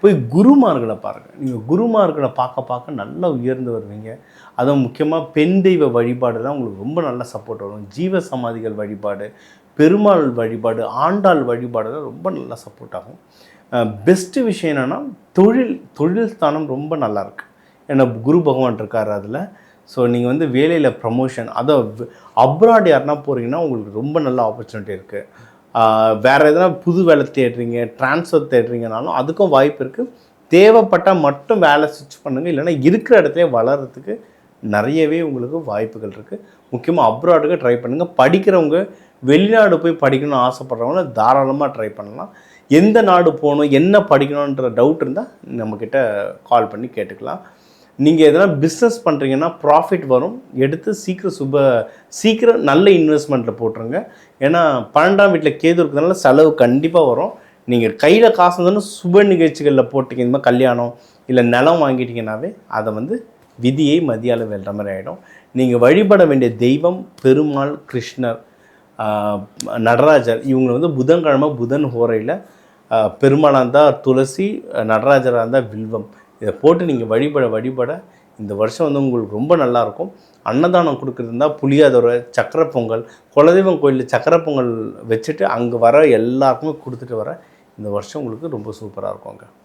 போய் குருமார்களை பாருங்கள். நீங்கள் குருமார்களை பார்க்க பார்க்க நல்லா உயர்ந்து வருவீங்க. அதுவும் முக்கியமாக பெண் தெய்வ வழிபாடு தான் உங்களுக்கு ரொம்ப நல்ல சப்போர்ட் வரும். ஜீவ சமாதிகள் வழிபாடு, பெருமாள் வழிபாடு, ஆண்டாள் வழிபாடுலாம் ரொம்ப நல்லா சப்போர்ட் ஆகும். பெஸ்ட்டு விஷயம் என்னென்னா தொழில் ஸ்தானம் ரொம்ப நல்லாயிருக்கு. ஏன்னா குரு பகவான் இருக்கார் அதில். ஸோ நீங்கள் வந்து வேலையில் ப்ரமோஷன், அதை அப்ராட் யாருன்னா போகிறீங்கன்னா உங்களுக்கு ரொம்ப நல்ல ஆப்பர்ச்சுனிட்டி இருக்குது. வேறு எதனா புது வேலை தேடுறீங்க, ட்ரான்ஸ்ஃபர் தேடுறீங்கனாலும் அதுக்கும் வாய்ப்பு இருக்குது. தேவைப்பட்டால் மட்டும் வேலை ஸ்விட்ச் பண்ணுங்கள். இல்லைனா இருக்கிற இடத்துல வளர்கிறதுக்கு நிறையவே உங்களுக்கு வாய்ப்புகள் இருக்குது. முக்கியமாக அப்ராடுக்கு ட்ரை பண்ணுங்கள். படிக்கிறவங்க வெளிநாடு போய் படிக்கணும்னு ஆசைப்பட்றவங்கள தாராளமாக ட்ரை பண்ணலாம். எந்த நாடு போகணும், என்ன படிக்கணுன்ற டவுட் இருந்தால் நம்மக்கிட்ட கால் பண்ணி கேட்டுக்கலாம். நீங்கள் எதனா பிஸ்னஸ் பண்ணுறீங்கன்னா ப்ராஃபிட் வரும், எடுத்து சீக்கிரம் நல்ல இன்வெஸ்ட்மெண்ட்டில் போட்டுருங்க. ஏன்னா 12ஆம் வீட்டில் கேது இருக்கிறதுனால செலவு கண்டிப்பாக வரும். நீங்கள் கையில் காசு இருந்தாலும் சுப நிகழ்ச்சிகளில் போட்டிங்க, இந்த மாதிரி கல்யாணம் இல்லை நிலம் வாங்கிட்டீங்கன்னாவே அதை வந்து விதியை மதியால் வெல்ற மாதிரி ஆகிடும். நீங்கள் வழிபட வேண்டிய தெய்வம் பெருமாள், கிருஷ்ணர், நடராஜர். இவங்க வந்து புதன்கிழமை புதன் ஹோரையில் பெருமாளாக இருந்தால் துளசி, நடராஜராக இருந்தால் வில்வம். இதை போட்டு நீங்கள் வழிபட இந்த வருஷம் வந்து உங்களுக்கு ரொம்ப நல்லாயிருக்கும். அன்னதானம் கொடுக்குறது இருந்தால் புளியாதோரை, சக்கரை பொங்கல், குலதெய்வம் கோயிலில் சக்கரை பொங்கல் வச்சுட்டு அங்கே வர எல்லாருக்குமே கொடுத்துட்டு வர இந்த வருஷம் உங்களுக்கு ரொம்ப சூப்பராக இருக்குங்க.